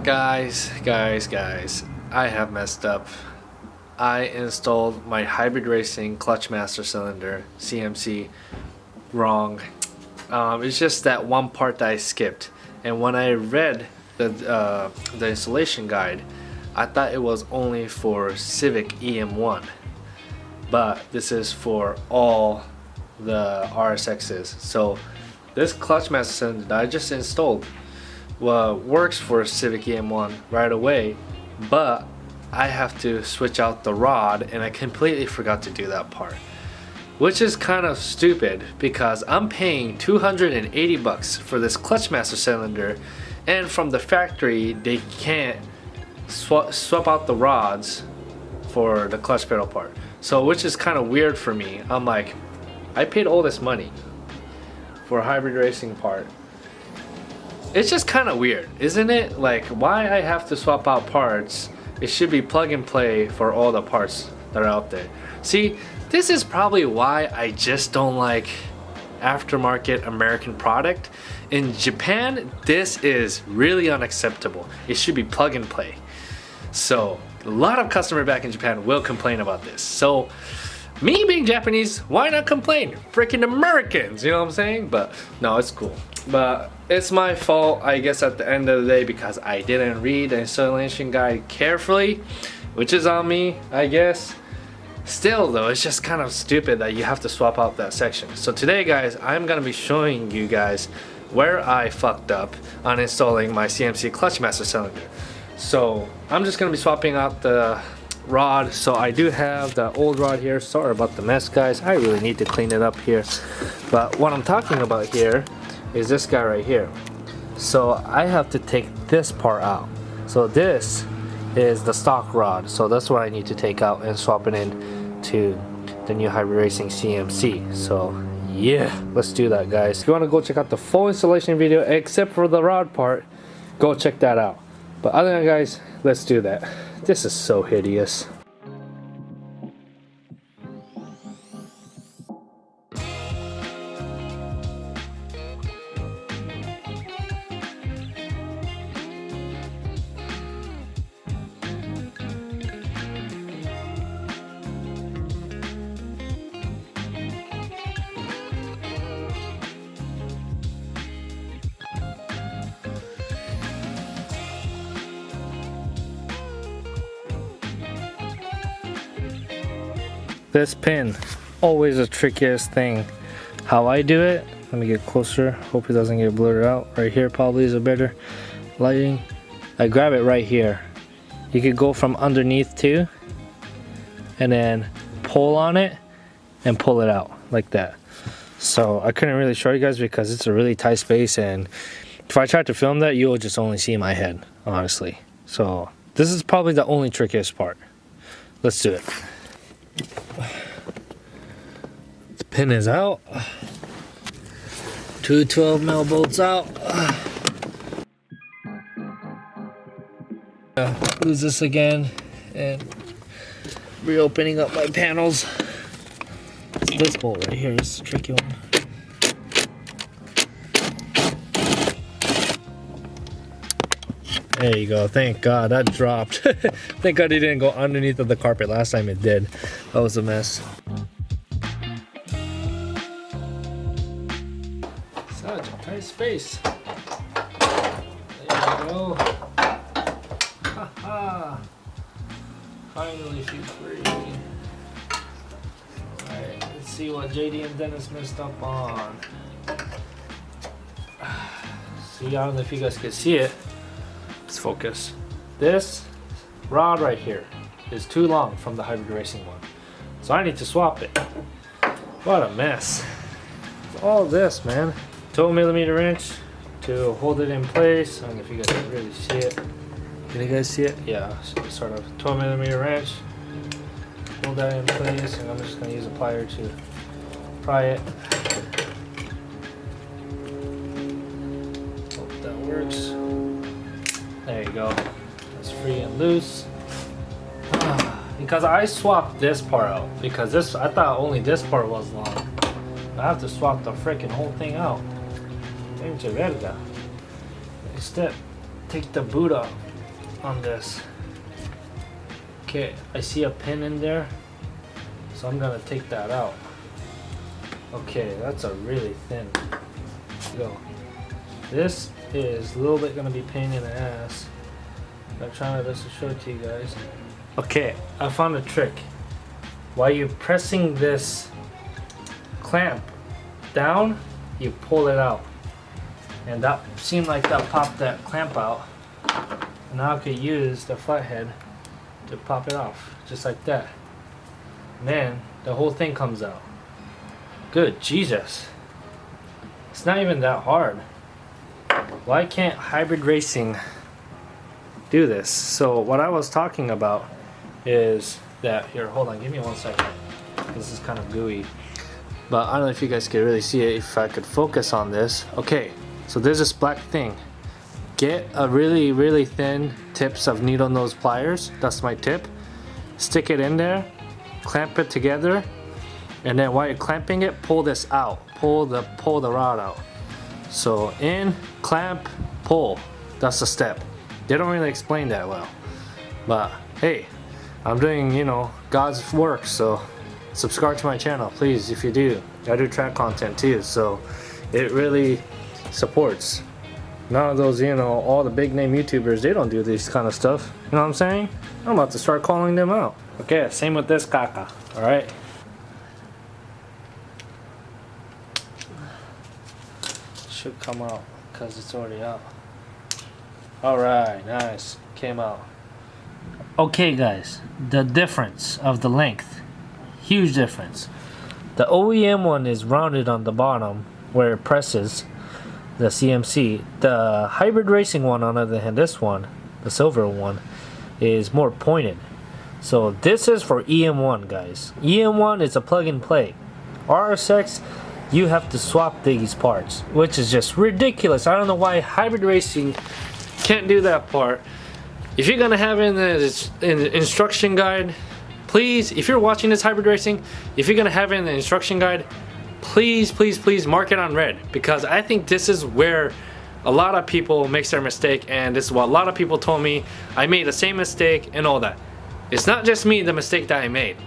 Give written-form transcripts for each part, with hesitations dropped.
Guys, I have messed up. I installed my hybrid racing clutch master cylinder CMC wrong. It's just that one part that I skipped, and when I read the installation guide, I thought it was only for Civic EM1, but this is for all the RSXs. So this clutch master cylinder that I just installed works for Civic EM1 right away, but I have to switch out the rod, and I completely forgot to do that part, which is kind of stupid because I'm paying 280 bucks for this clutch master cylinder, and from the factory they can't swap out the rods for the clutch pedal part. So which is kind of weird for me. I'm like, I paid all this money for a hybrid racing part. It's just kind of weird, isn't it? Like, why I have to swap out parts? It should be plug and play for all the parts that are out there. See, this is probably why I just don't like aftermarket American product. In Japan, this is really unacceptable. It should be plug and play. So a lot of customers back in Japan will complain about this. So me being Japanese, why not complain? Freaking Americans, you know what I'm saying? But no, it's cool. But it's my fault, I guess, at the end of the day, because I didn't read the installation guide carefully, which is on me, I guess. Still though, it's just kind of stupid that you have to swap out that section. So today, guys, I'm gonna be showing you guys where I fucked up on installing my CMC clutch master cylinder. So I'm just gonna be swapping out the rod. So I do have the old rod here. Sorry about the mess, guys. I really need to clean it up here. But what I'm talking about here is this guy right here. So I have to take this part out. So this is the stock rod. So that's what I need to take out and swap it in to the new hybrid racing CMC. So yeah, let's do that, guys. If you want to go check out the full installation video except for the rod part, go check that out. But other than that, guys, let's do that. This is so hideous. This pin, always the trickiest thing. How I do it, let me get closer, hope it doesn't get blurred out. Right here probably is a better lighting. I grab it right here. You could go from underneath too, and then pull on it and pull it out like that. So I couldn't really show you guys because it's a really tight space, and if I tried to film that, you'll just only see my head, honestly. So this is probably the only trickiest part. Let's do it. The pin is out. 2 12mm bolts out. Lose this again and reopening up my panels. This bolt right here is a tricky one. There you go. Thank God that dropped. Thank God it didn't go underneath of the carpet. Last time it did. That was a mess. Such a tight space. There you go. Haha. Finally she's free. Alright, let's see what JD and Dennis messed up on. See, I don't know if you guys can see it. Let's focus. This rod right here is too long from the hybrid racing one, so I need to swap it. What a mess. All this, man. 12mm wrench to hold it in place. I don't know if you guys can really see it. Can you guys see it? Yeah, sort of. 12mm wrench. Hold that in place, and I'm just going to use a plier to pry it. Hope that works. There you go. It's free and loose. Because I swapped this part out, because this, I thought only this part was long. I have to swap the freaking whole thing out. Pinche verga. Next step, take the boot off. on this. Okay, I see a pin in there, so I'm gonna take that out. Okay, that's a really thin. Go. This is a little bit gonna be pain in the ass. I'm trying my best to show it to you guys. Okay, I found a trick. While you're pressing this clamp down, you pull it out. And that seemed like that popped that clamp out. And now I could use the flathead to pop it off, just like that. And then the whole thing comes out. Good Jesus. It's not even that hard. Why can't hybrid racing do this? So what I was talking about is that, here, hold on, give me 1 second. This is kind of gooey. But I don't know if you guys can really see it, if I could focus on this. Okay, so there's this black thing. Get a really, really thin tips of needle nose pliers. That's my tip. Stick it in there, clamp it together, and then while you're clamping it, pull this out. Pull the rod out. So in, clamp, pull. That's the step. They don't really explain that well. But hey, I'm doing, you know, God's work, so subscribe to my channel, please, if you do. I do track content too, so it really supports. None of those, you know, all the big name YouTubers, they don't do this kind of stuff. You know what I'm saying? I'm about to start calling them out. Okay, same with this caca, alright? Should come out, because it's already out. Alright, nice. Came out. Okay guys, the difference of the length. Huge difference. The OEM one is rounded on the bottom where it presses the CMC. The hybrid racing one, on the other hand, this one, the silver one, is more pointed. So this is for EM1, guys. EM1 is a plug and play. RSX, you have to swap these parts, which is just ridiculous. I don't know why hybrid racing can't do that part. If you're gonna have in the instruction guide, please, if you're watching this hybrid racing, if you're gonna have it in the instruction guide, please, please, please mark it on red, because I think this is where a lot of people make their mistake, and this is what a lot of people told me. I made the same mistake and all that. It's not just me, the mistake that I made.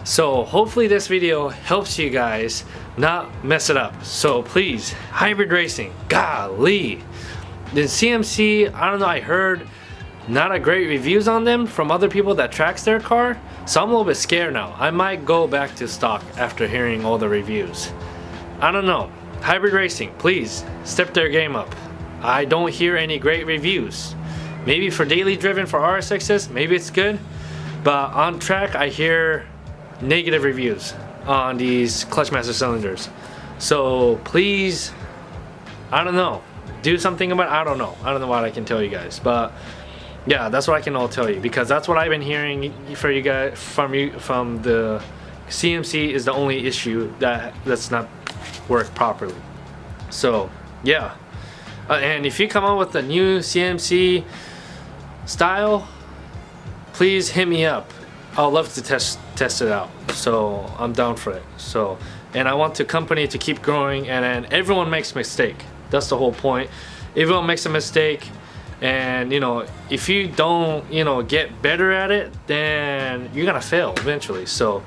So hopefully this video helps you guys not mess it up. So please, hybrid racing, golly. The CMC, I don't know, I heard not a great reviews on them from other people that tracks their car, so I'm a little bit scared now. I might go back to stock after hearing all the reviews. I don't know. Hybrid racing, please step their game up. I don't hear any great reviews. Maybe for daily driven for RSXs, maybe it's good, but on track I hear negative reviews on these Clutchmaster cylinders. So please, I don't know, do something about it. I don't know what I can tell you guys, but yeah, that's what I can all tell you, because that's what I've been hearing for you guys from the CMC is the only issue that's not worked properly. So yeah, and if you come up with a new CMC style, please hit me up. I'll love to test it out. So I'm down for it. So, and I want the company to keep growing, and then everyone makes a mistake. That's the whole point. Everyone makes a mistake. And you know, if you don't, you know, get better at it, then you're gonna fail eventually. So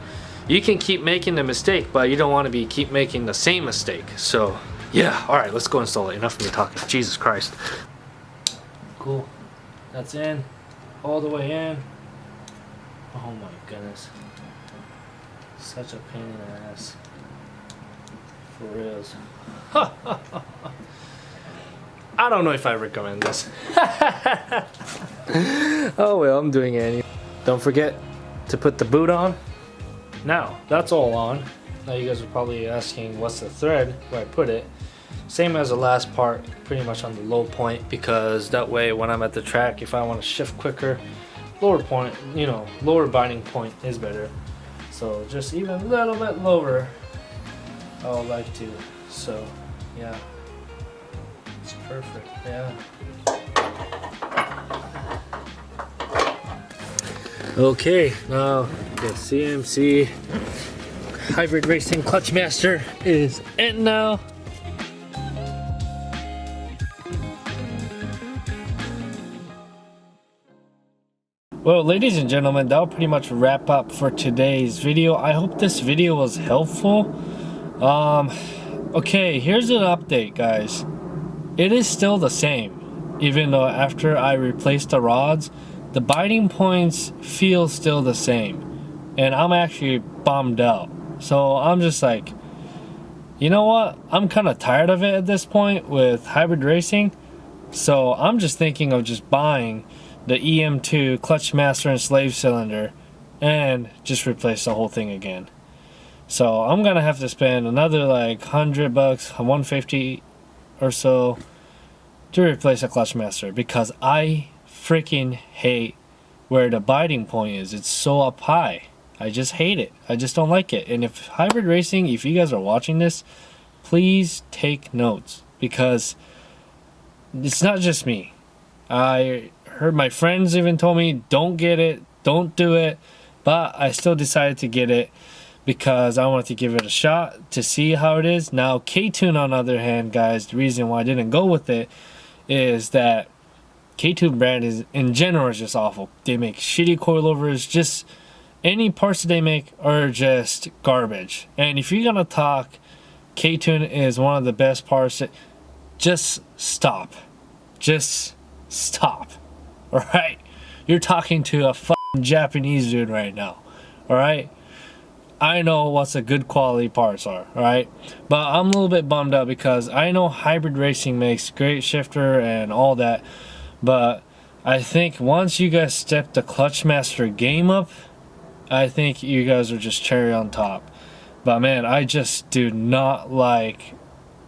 you can keep making the mistake, but you don't want to keep making the same mistake. So yeah, all right, let's go install it. Enough of me talking. Jesus Christ. Cool. That's in, all the way in. Oh my goodness, such a pain in the ass. For reals. I don't know if I recommend this. Oh well, I'm doing it anyway. Don't forget to put the boot on. Now, that's all on. Now you guys are probably asking what's the thread, where I put it. Same as the last part, pretty much on the low point, because that way when I'm at the track, if I want to shift quicker, lower point, you know, lower binding point is better. So just even a little bit lower, I would like to. So yeah. Perfect, yeah. Okay, now the CMC Hybrid Racing Clutchmaster is in now. Well, ladies and gentlemen, that'll pretty much wrap up for today's video. I hope this video was helpful. Okay, here's an update, guys. It is still the same, even though after I replaced the rods, the biting points feel still the same, and I'm actually bummed out. So I'm just like, you know what? I'm kind of tired of it at this point with hybrid racing. So I'm just thinking of just buying the EM2 clutch master and slave cylinder and just replace the whole thing again. So I'm gonna have to spend another like $100, $150 or so to replace a clutch master, because I freaking hate where the biting point is. It's so up high. I just hate it. I just don't like it. And if hybrid racing, if you guys are watching this, please take notes, because it's not just me. I heard my friends even told me, don't get it, don't do it, but I still decided to get it because I wanted to give it a shot to see how it is. Now K-Tune, on the other hand, guys, the reason why I didn't go with it is that K-Tune brand is in general is just awful. They make shitty coilovers. Just any parts that they make are just garbage. And if you're gonna talk K-Tune is one of the best parts, just stop. Just stop. Alright? You're talking to a fucking Japanese dude right now. Alright? I know what's the good quality parts are. Alright? But I'm a little bit bummed out because I know hybrid racing makes great shifter and all that. But I think once you guys step the clutch master game up, I think you guys are just cherry on top. But man, I just do not like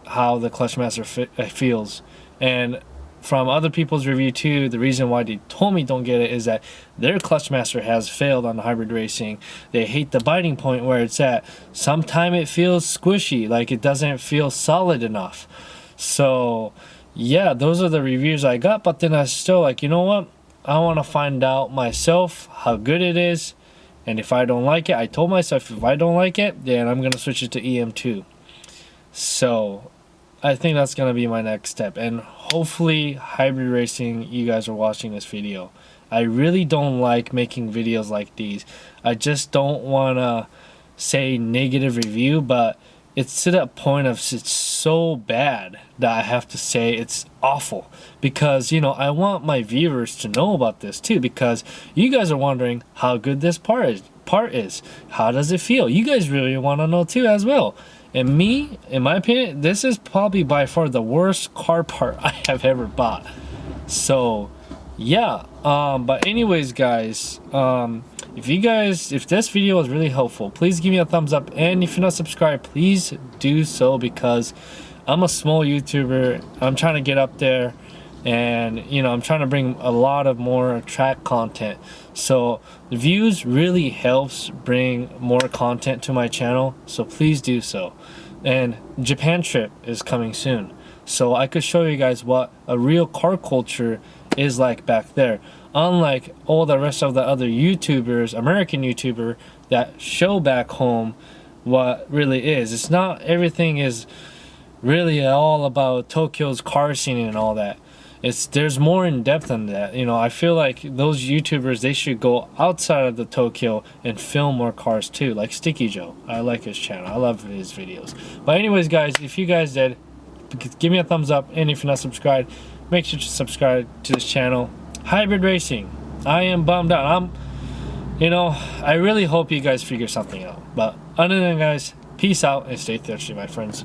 how the clutch master feels. And from other people's review too, the reason why they told me don't get it is that their clutch master has failed on the hybrid racing. They hate the biting point where it's at. Sometimes it feels squishy, like it doesn't feel solid enough. So yeah, those are the reviews I got, but then I was still like, you know what? I want to find out myself how good it is. And if I don't like it, I told myself if I don't like it, then I'm going to switch it to EM2. So I think that's going to be my next step. And hopefully hybrid racing, you guys are watching this video. I really don't like making videos like these. I just don't want to say negative review, but it's to that point of it's so bad that I have to say it's awful, because you know I want my viewers to know about this too, because you guys are wondering how good this part is. How does it feel? You guys really want to know too as well. And me, in my opinion, this is probably by far the worst car part I have ever bought. So yeah, but anyways guys, if this video was really helpful, please give me a thumbs up, and if you're not subscribed, please do so, because I'm a small YouTuber. I'm trying to get up there, and you know I'm trying to bring a lot of more track content. So the views really helps bring more content to my channel, so please do so. And Japan trip is coming soon, so I could show you guys what a real car culture is like back there, unlike all the rest of the other YouTubers, American YouTuber, that show back home what really is. It's not everything is really all about Tokyo's car scene and all that. There's more in depth than that. You know, I feel like those YouTubers, they should go outside of the Tokyo and film more cars too, like Sticky Joe. I like his channel. I love his videos. But anyways guys, if you guys did, give me a thumbs up, and if you're not subscribed, make sure to subscribe to this channel. Hybrid racing, I am bummed out. I really hope you guys figure something out. But other than that, guys, peace out and stay thirsty, my friends.